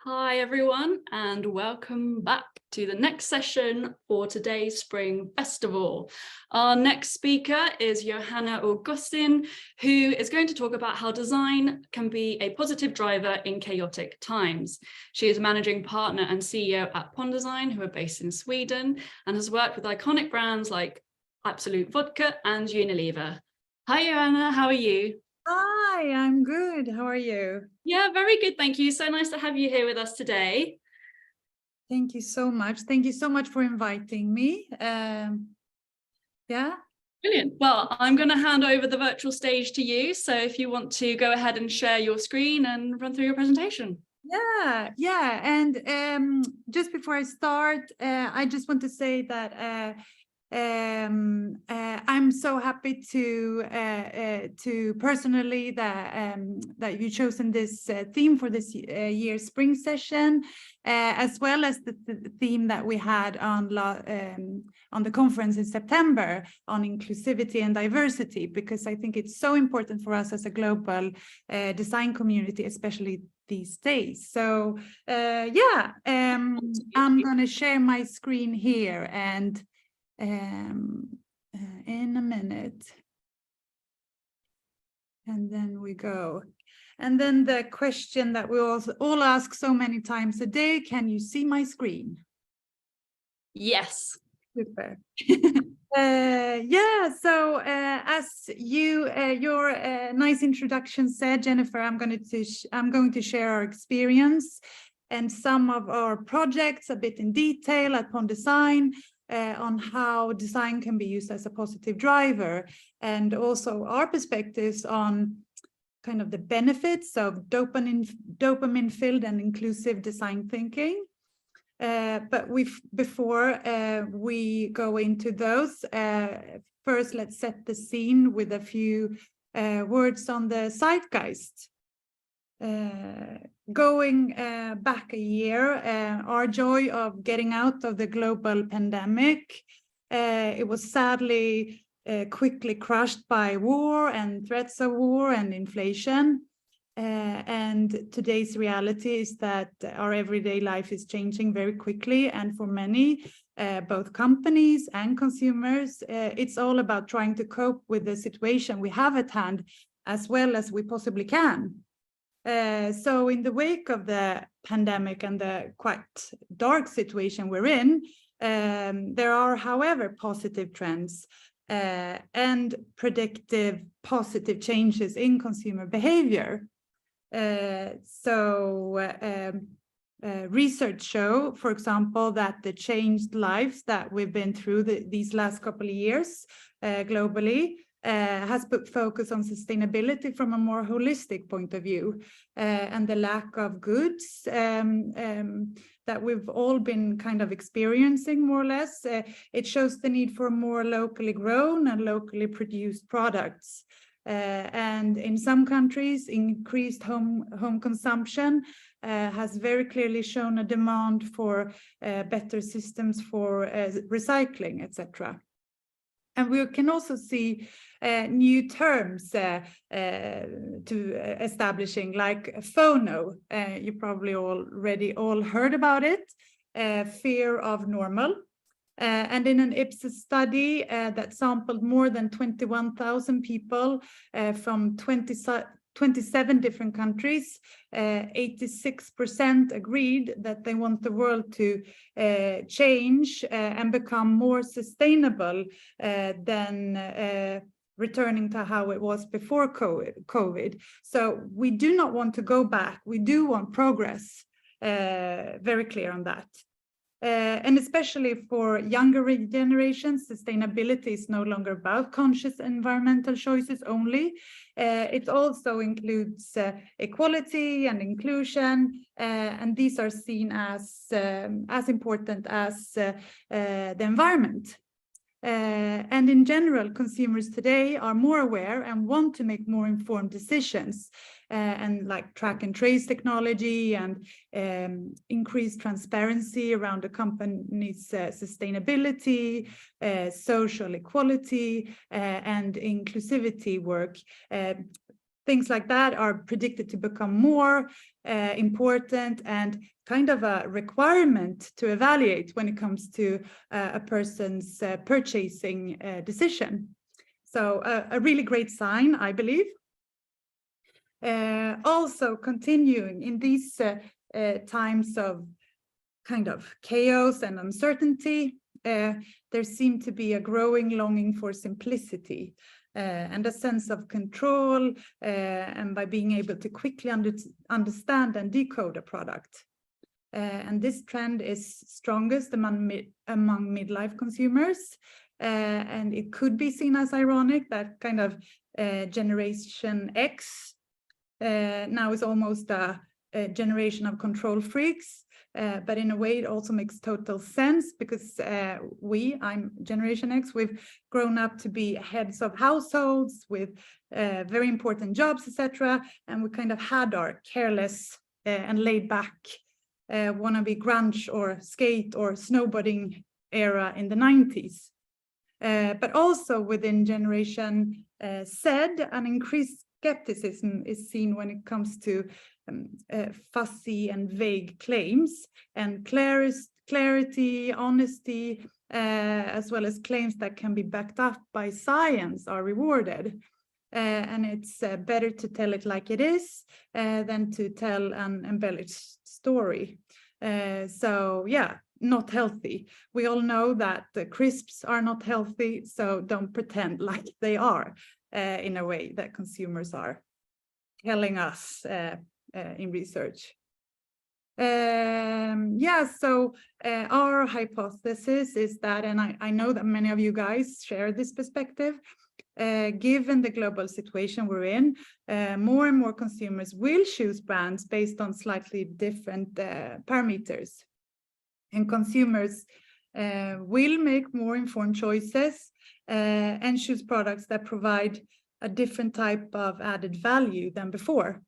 Hi everyone, and welcome back to the next session for today's Spring Festival. Our next speaker is Johanna Augustin, who is going to talk about how design can be a positive driver in chaotic times. She is managing partner and CEO at Pond Design, who are based in Sweden, and has worked with iconic brands like Absolute Vodka and Unilever. Hi Johanna, how are you? Hi, I'm good. How are you? Yeah, very good, thank you. So nice to have you here with us today. Thank you so much. Thank you so much for inviting me. Yeah. Brilliant. Well, I'm going to hand over the virtual stage to you. So if you want to go ahead and share your screen and run through your presentation. Yeah. And just before I start, I just want to say that I'm so happy to personally that you chosen this theme for this year's spring session, as well as the theme that we had on the conference in September on inclusivity and diversity, because I think it's so important for us as a global design community, especially these days. So I'm going to share my screen here and in a minute. And then we go. And then the question that we all ask so many times a day, can you see my screen? Yes. Super. So as your nice introduction said, Jennifer, I'm going to share our experience and some of our projects a bit in detail at Pond Design, on how design can be used as a positive driver, and also our perspectives on kind of the benefits of dopamine-filled and inclusive design thinking. But before we go into those, first let's set the scene with a few words on the zeitgeist. Going back a year, our joy of getting out of the global pandemic, it was sadly quickly crushed by war and threats of war and inflation. And today's reality is that our everyday life is changing very quickly, and for many, both companies and consumers, it's all about trying to cope with the situation we have at hand as well as we possibly can. So in the wake of the pandemic and the quite dark situation we're in, there are, however, positive trends and predictive positive changes in consumer behavior. Research show, for example, that the changed lives that we've been through these last couple of years globally has put focus on sustainability from a more holistic point of view, and the lack of goods that we've all been kind of experiencing more or less. It shows the need for more locally grown and locally produced products. And in some countries, increased home consumption has very clearly shown a demand for better systems for recycling, etc. And we can also see new terms to establishing, like phono. You probably already all heard about it, fear of normal. And in an Ipsos study that sampled more than 21,000 people from 27 different countries, 86% agreed that they want the world to change and become more sustainable than returning to how it was before COVID. So we do not want to go back. We do want progress, very clear on that. And especially for younger generations, sustainability is no longer about conscious environmental choices only. It also includes equality and inclusion, and these are seen as important as the environment. And in general, consumers today are more aware and want to make more informed decisions, and like track and trace technology and increased transparency around the company's sustainability, social equality, and inclusivity work. things like that are predicted to become more important and kind of a requirement to evaluate when it comes to a person's purchasing decision. So a really great sign, I believe. Also continuing in these times of kind of chaos and uncertainty, there seemed to be a growing longing for simplicity and a sense of control, and by being able to quickly understand and decode a product. And this trend is strongest among midlife consumers, and it could be seen as ironic that kind of Generation X now is almost a generation of control freaks. But in a way, it also makes total sense because I'm Generation X, we've grown up to be heads of households with very important jobs, etc. And we kind of had our careless and laid back wannabe grunge or skate or snowboarding era in the 90s. But also within Generation Z, an increased skepticism is seen when it comes to fuzzy and vague claims, and clarity, honesty, as well as claims that can be backed up by science are rewarded. And it's better to tell it like it is than to tell an embellished story. So yeah, not healthy. We all know that the crisps are not healthy, so don't pretend like they are in a way that consumers are telling us in research. So our hypothesis is that, and I know that many of you guys share this perspective, given the global situation we're in, more and more consumers will choose brands based on slightly different parameters. And consumers will make more informed choices and choose products that provide a different type of added value than before.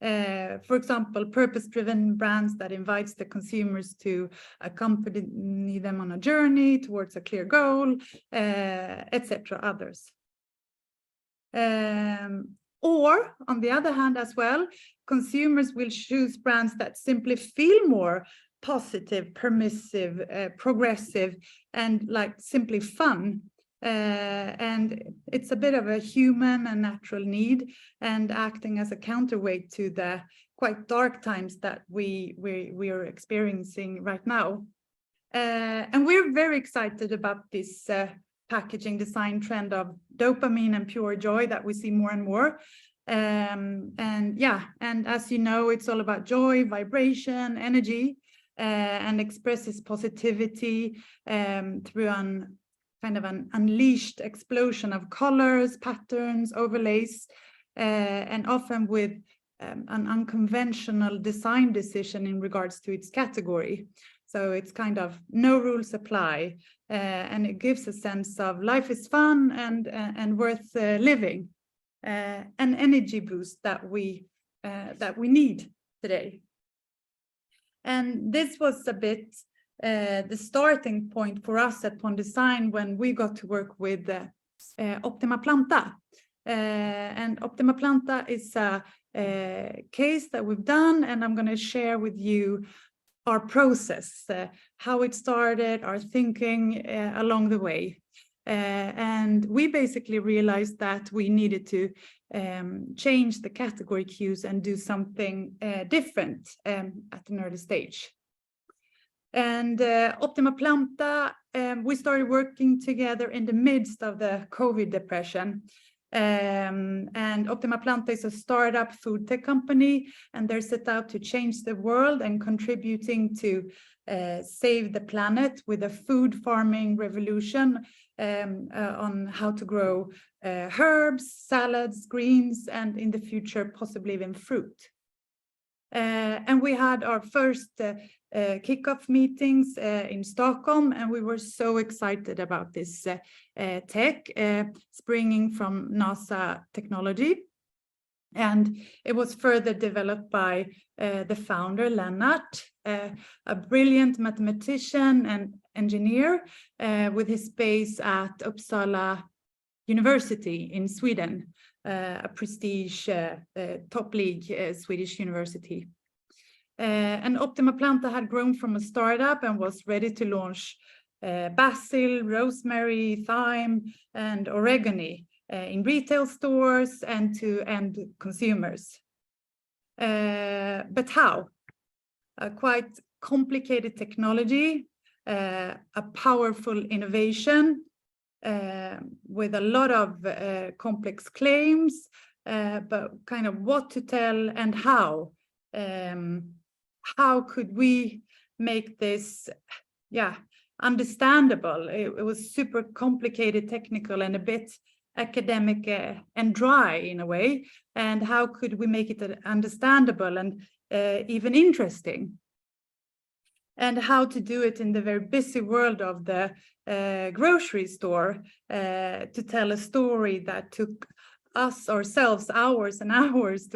For example, purpose-driven brands that invites the consumers to accompany them on a journey towards a clear goal, etc. Others. Or on the other hand as well, consumers will choose brands that simply feel more positive, permissive, progressive, and like simply fun. And it's a bit of a human and natural need, and acting as a counterweight to the quite dark times that we are experiencing right now. And we're very excited about this packaging design trend of dopamine and pure joy that we see more and more. And as you know, it's all about joy, vibration, energy, and expresses positivity through an unleashed explosion of colors, patterns, overlays, and often with an unconventional design decision in regards to its category. So it's kind of no rules apply, and it gives a sense of life is fun and worth living, an energy boost that we need today. And this was a bit the starting point for us at Pond Design when we got to work with Optima Planta. And Optima Planta is a case that we've done, and I'm going to share with you our process, how it started, our thinking along the way. And we basically realized that we needed to change the category cues and do something different at an early stage. And Optima Planta, we started working together in the midst of the COVID depression. And Optima Planta is a startup food tech company, and they're set out to change the world and contributing to save the planet with a food farming revolution on how to grow herbs, salads, greens, and in the future, possibly even fruit. And we had our first kickoff meetings in Stockholm, and we were so excited about this tech springing from NASA technology. And it was further developed by the founder, Lennart, a brilliant mathematician and engineer with his base at Uppsala University in Sweden. a prestige top league Swedish university. And Optima Planta had grown from a startup and was ready to launch basil, rosemary, thyme, and oregano in retail stores and to end consumers. But how? A quite complicated technology, a powerful innovation with a lot of complex claims, but kind of what to tell and how. How could we make this, understandable? It was super complicated, technical, and a bit academic and dry in a way. And how could we make it understandable and even interesting? And how to do it in the very busy world of the grocery store to tell a story that took us ourselves hours and hours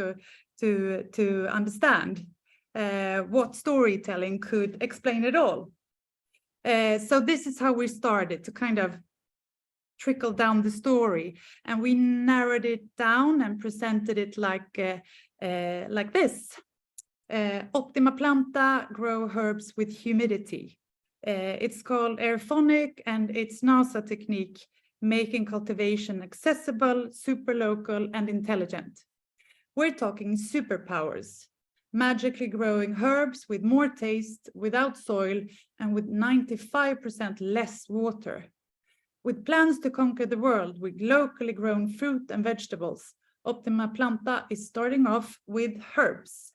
to understand. What storytelling could explain it all. So this is how we started to kind of trickle down the story, and we narrowed it down and presented it like this. Optima Planta grow herbs with humidity. It's called aerophonic, and it's NASA technique making cultivation accessible, super local, and intelligent. We're talking superpowers. Magically growing herbs with more taste, without soil, and with 95% less water. With plans to conquer the world with locally grown fruit and vegetables, Optima Planta is starting off with herbs.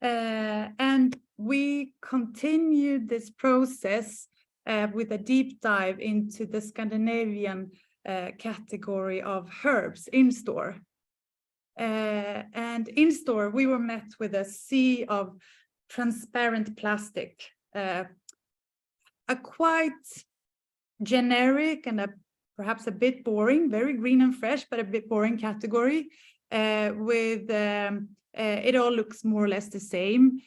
And we continued this process with a deep dive into the Scandinavian category of herbs in store. And in store, we were met with a sea of transparent plastic, a quite generic and perhaps a bit boring, very green and fresh, but a bit boring category with it all looks more or less the same.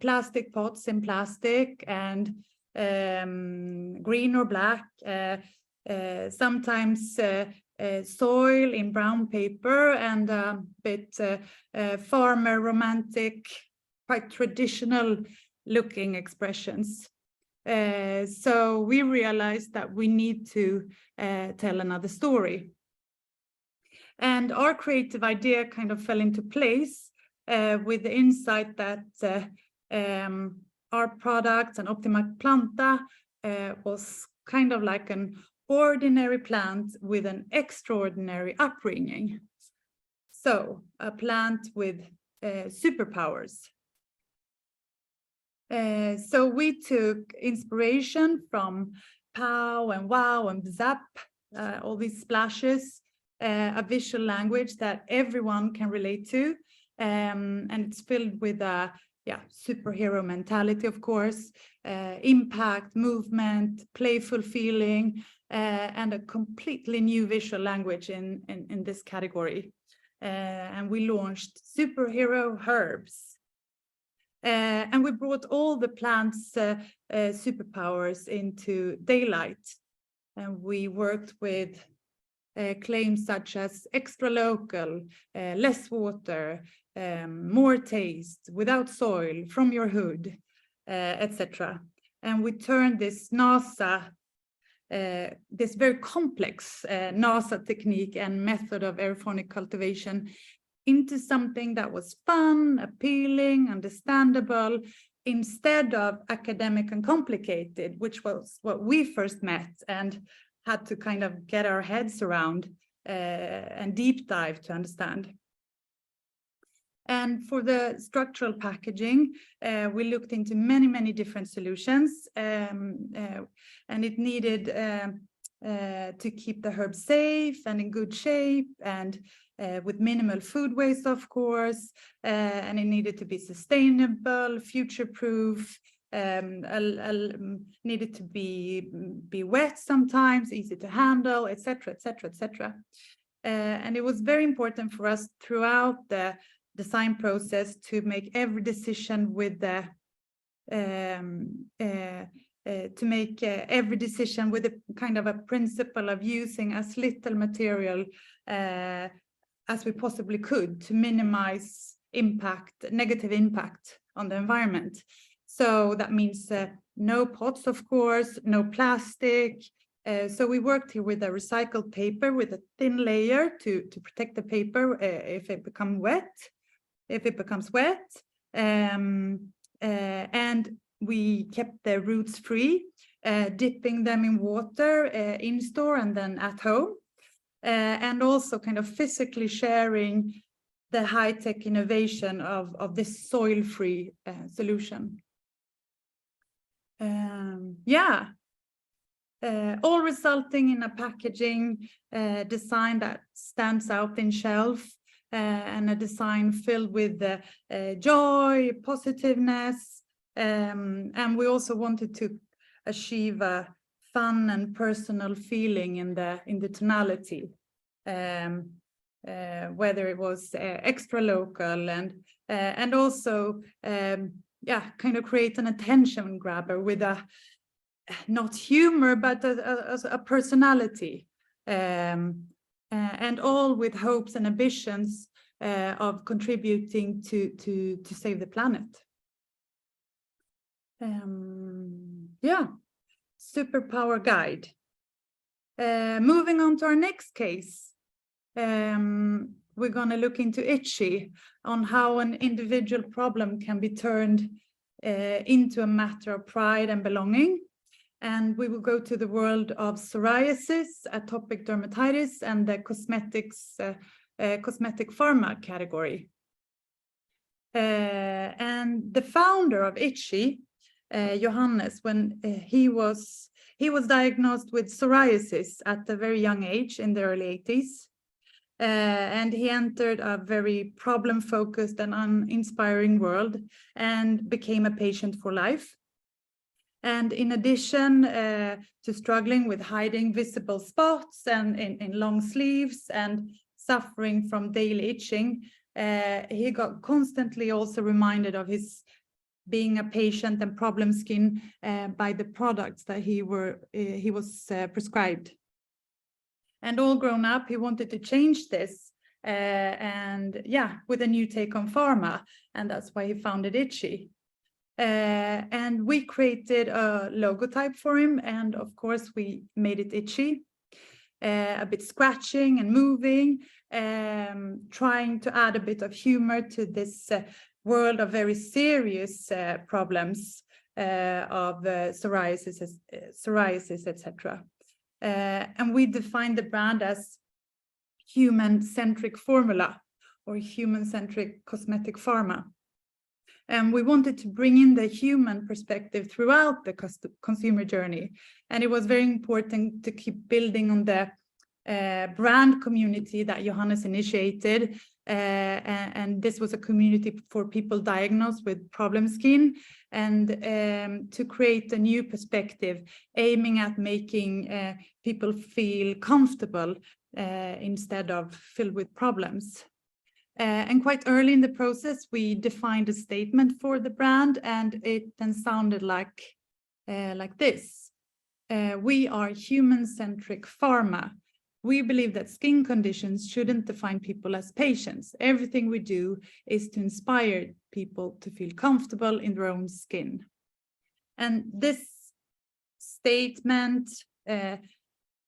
Plastic pots in plastic and green or black, sometimes soil in brown paper, and a bit farmer romantic, quite traditional looking expressions. So we realized that we need to tell another story. And our creative idea kind of fell into place with the insight that our product and Optima Planta was kind of like an ordinary plant with an extraordinary upbringing. So a plant with superpowers. So we took inspiration from pow and wow and zap, all these splashes, a visual language that everyone can relate to, and it's filled with a superhero mentality, of course, impact, movement, playful feeling, and a completely new visual language in this category. And we launched superhero herbs. And we brought all the plants' superpowers into daylight. And we worked with claims such as extra local, less water, more taste, without soil, from your hood, etc. And we turned this NASA, this very complex NASA technique and method of aerophonic cultivation into something that was fun, appealing, understandable, instead of academic and complicated, which was what we first met and had to kind of get our heads around and deep dive to understand. And for the structural packaging, we looked into many different solutions, and it needed to keep the herbs safe and in good shape, and with minimal food waste, of course, and it needed to be sustainable, future-proof, needed to be wet sometimes, easy to handle, etc., etc., etc. And it was very important for us throughout the design process to make every decision with the to make every decision with a kind of a principle of using as little material as we possibly could to minimize negative impact on the environment. So that means no pots, of course, no plastic. So we worked here with a recycled paper with a thin layer to protect the paper if it becomes wet. And we kept the roots free, dipping them in water in store and then at home. And also kind of physically sharing the high-tech innovation of this soil-free solution. All resulting in a packaging design that stands out in shelf, and a design filled with joy, positiveness, and we also wanted to achieve a fun and personal feeling in the tonality, whether it was extra local and also kind of create an attention grabber with a not humor but a personality, and all with hopes and ambitions of contributing to save the planet. Superpower guide. Moving on to our next case, we're going to look into itchy, on how an individual problem can be turned into a matter of pride and belonging. And we will go to the world of psoriasis, atopic dermatitis, and the cosmetic pharma category. And the founder of itchy, Johannes, when he was diagnosed with psoriasis at a very young age in the early 80s. And he entered a very problem-focused and uninspiring world and became a patient for life. And in addition to struggling with hiding visible spots and in long sleeves and suffering from daily itching, he got constantly also reminded of his being a patient and problem skin by the products that he was prescribed. And all grown up, he wanted to change this, with a new take on pharma, and that's why he founded itchy. And we created a logotype for him, and of course we made it itchy, a bit scratching and moving, trying to add a bit of humor to this world of very serious problems of psoriasis, etc. And we defined the brand as human-centric formula, or human-centric cosmetic pharma. And we wanted to bring in the human perspective throughout the consumer journey. And it was very important to keep building on the brand community that Johannes initiated. And this was a community for people diagnosed with problem skin, and to create a new perspective, aiming at making people feel comfortable instead of filled with problems. And quite early in the process, we defined a statement for the brand, and it then sounded like this. We are human-centric pharma. We believe that skin conditions shouldn't define people as patients. Everything we do is to inspire people to feel comfortable in their own skin. And this statement,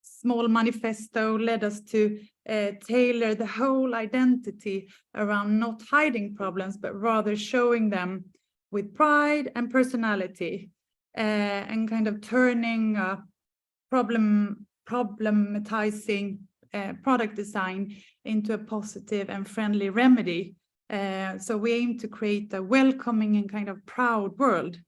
small manifesto, led us to tailor the whole identity around not hiding problems, but rather showing them with pride and personality, and kind of turning problematizing product design into a positive and friendly remedy. So we aim to create a welcoming and kind of proud world.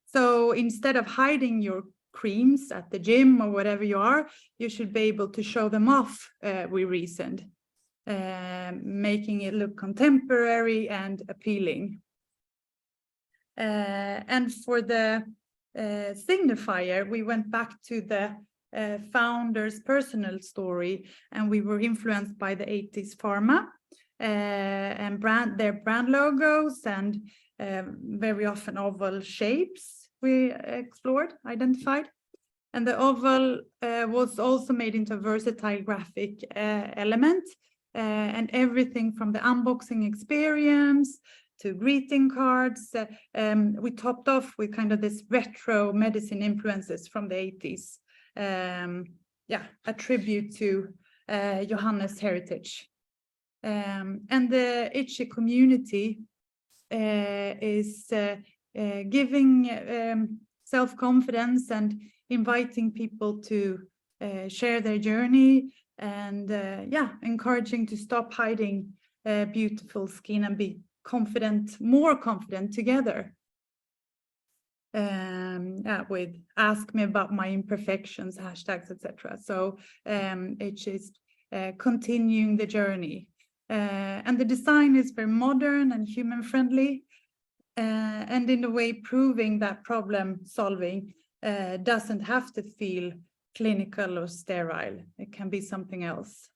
So instead of hiding your creams at the gym or whatever you are, you should be able to show them off, we reasoned, making it look contemporary and appealing. And for the signifier, we went back to the founder's personal story, and we were influenced by the 80s pharma and their brand logos, and very often oval shapes. we explored, identified. And the oval was also made into a versatile graphic element, and everything from the unboxing experience to greeting cards. We topped off with kind of this retro medicine influences from the 80s. A tribute to Johanna's heritage. And the Itchy community is giving self-confidence and inviting people to share their journey, and encouraging to stop hiding beautiful skin and be confident, more confident together. With ask me about my imperfections, hashtags, etc. So it is continuing the journey. And the design is very modern and human friendly, and in a way proving that problem solving doesn't have to feel clinical or sterile. It can be something else.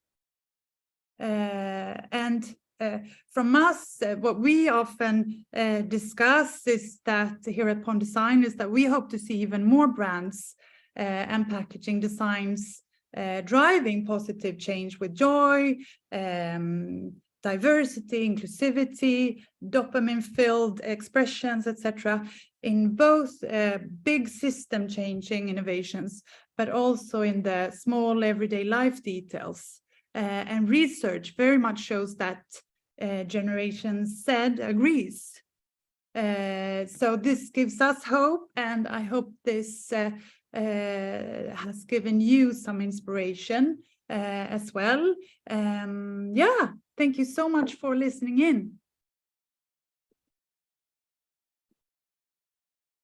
From us, what we often discuss is that here at Pond Design is that we hope to see even more brands and packaging designs driving positive change with joy, diversity, inclusivity, dopamine-filled expressions, etc., in both big system-changing innovations, but also in the small everyday life details. And research very much shows that Generation Z agrees. So this gives us hope, and I hope this has given you some inspiration as well. Thank you so much for listening in.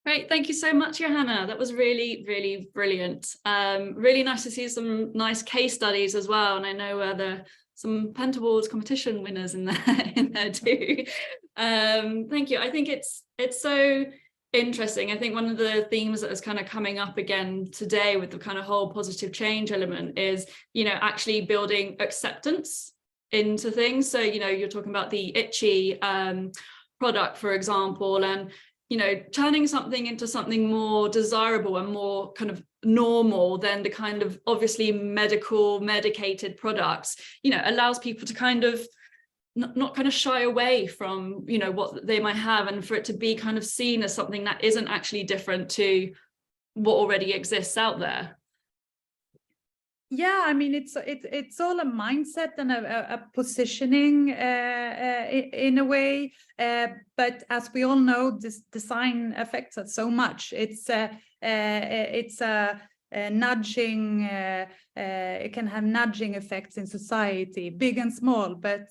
Great, thank you so much, Johanna. That was really, really brilliant. Really nice to see some nice case studies as well. And I know there are some Pentawards competition winners in there too. Thank you. I think it's so interesting. I think one of the themes that is kind of coming up again today with the kind of whole positive change element is, actually building acceptance into things. So, you're talking about the Itchy product, for example, and turning something into something more desirable and more kind of normal than the kind of obviously medicated products, allows people to kind of not kind of shy away from, what they might have, and for it to be kind of seen as something that isn't actually different to what already exists out there. Yeah, I mean, it's all a mindset and a positioning in a way. But as we all know, this design affects us so much. It's a nudging. It can have nudging effects in society, big and small. But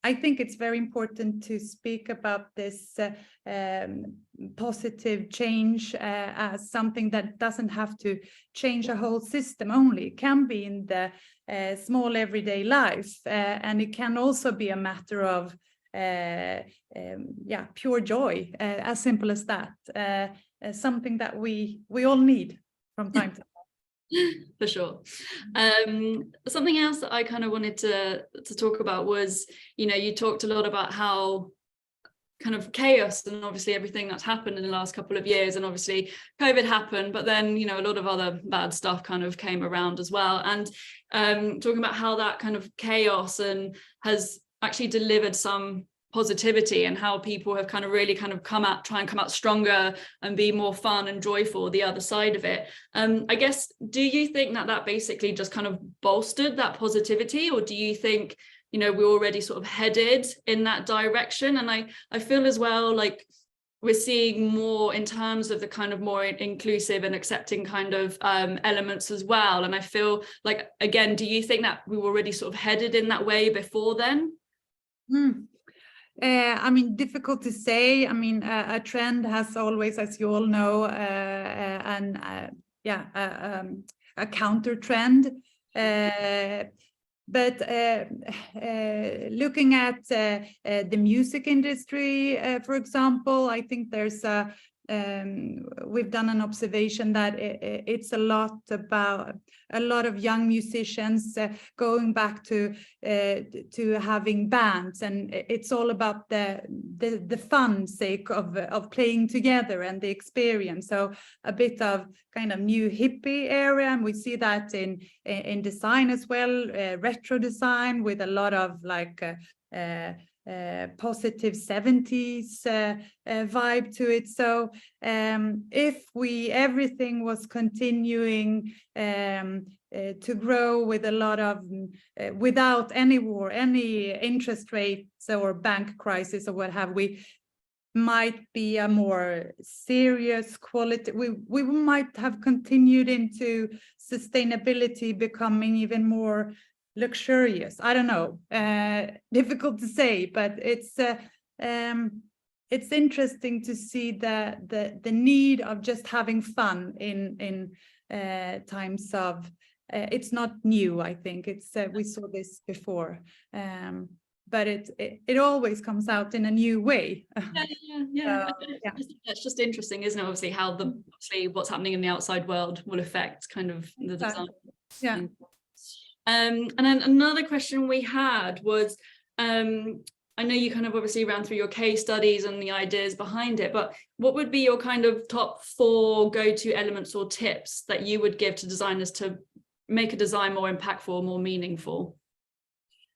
I think it's very important to speak about this positive change as something that doesn't have to change a whole system only. It can be in the small everyday life, and it can also be a matter of pure joy, as simple as that. Something that we all need from time to time. For sure. Something else that I kind of wanted to talk about was, you talked a lot about how kind of chaos and obviously everything that's happened in the last couple of years, and obviously COVID happened, but then a lot of other bad stuff kind of came around as well, and talking about how that kind of chaos and has actually delivered some positivity, and how people have kind of really kind of try and come out stronger and be more fun and joyful the other side of it. I guess, do you think that basically just kind of bolstered that positivity, or do you think we're already sort of headed in that direction? And I feel as well like we're seeing more in terms of the kind of more inclusive and accepting kind of elements as well. And I feel like, again, do you think that we were already sort of headed in that way before then? I mean, difficult to say. I mean, a trend has always, as you all know, a counter trend. But looking at the music industry, for example, I think there's a we've done an observation that it's a lot about a lot of young musicians going back to having bands, and it's all about the fun sake of playing together and the experience. So a bit of kind of new hippie area, and we see that in design as well, retro design with a lot of like positive 70s vibe to it. So if everything was continuing to grow with a lot of without any war, any interest rates or bank crisis or what have we, might be a more serious quality. We might have continued into sustainability becoming even more luxurious. I don't know, difficult to say, but it's interesting to see the need of just having fun in times of it's not new. I think it's we saw this before, but it always comes out in a new way. Yeah. That's just interesting, isn't it? Obviously how obviously what's happening in the outside world will affect kind of the design. Yeah. And then another question we had was, I know you kind of obviously ran through your case studies and the ideas behind it, but what would be your kind of top 4 go-to elements or tips that you would give to designers to make a design more impactful or more meaningful?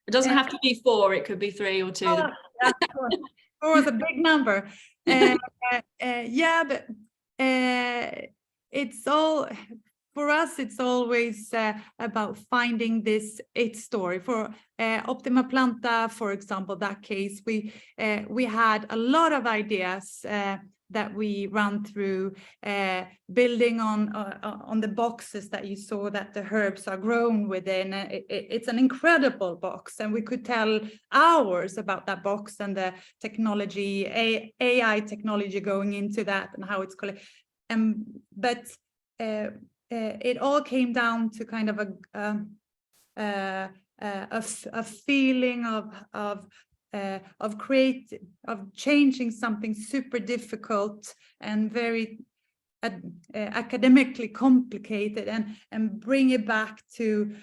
It doesn't have to be 4, it could be 3 or 2. Oh, yeah, 4 is a big number. Yeah, but it's all, for us, it's always about finding this it story. For Optima Planta, for example, that case, we had a lot of ideas that we ran through, building on the boxes that you saw that the herbs are grown within. It's an incredible box, and we could tell hours about that box and the technology, AI technology going into that and how it's collected. But it all came down to kind of a feeling of changing something super difficult and very academically complicated and bring it back to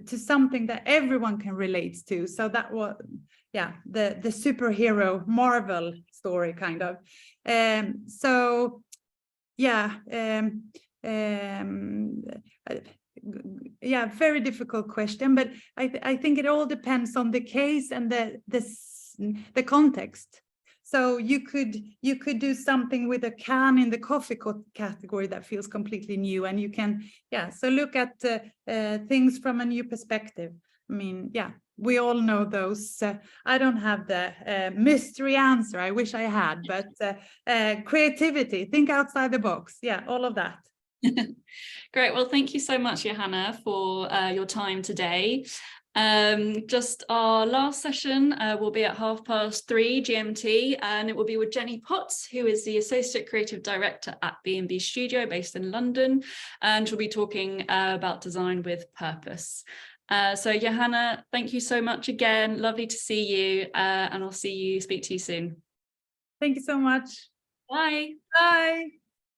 something that everyone can relate to. So that was, yeah, the superhero Marvel story kind of. So yeah, yeah, very difficult question, but I think it all depends on the case and the context. So you could do something with a can in the coffee category that feels completely new, and you can, yeah, so look at things from a new perspective. I mean, yeah, we all know those. I don't have the mystery answer. I wish I had, but creativity, think outside the box. Yeah, all of that. Great. Well, thank you so much, Johanna, for your time today. Just our last session will be at 3:30 GMT, and it will be with Jenny Potts, who is the Associate Creative Director at B&B Studio based in London, and she'll be talking about design with purpose. So Johanna, thank you so much again. Lovely to see you, and I'll speak to you soon. Thank you so much. Bye. Bye.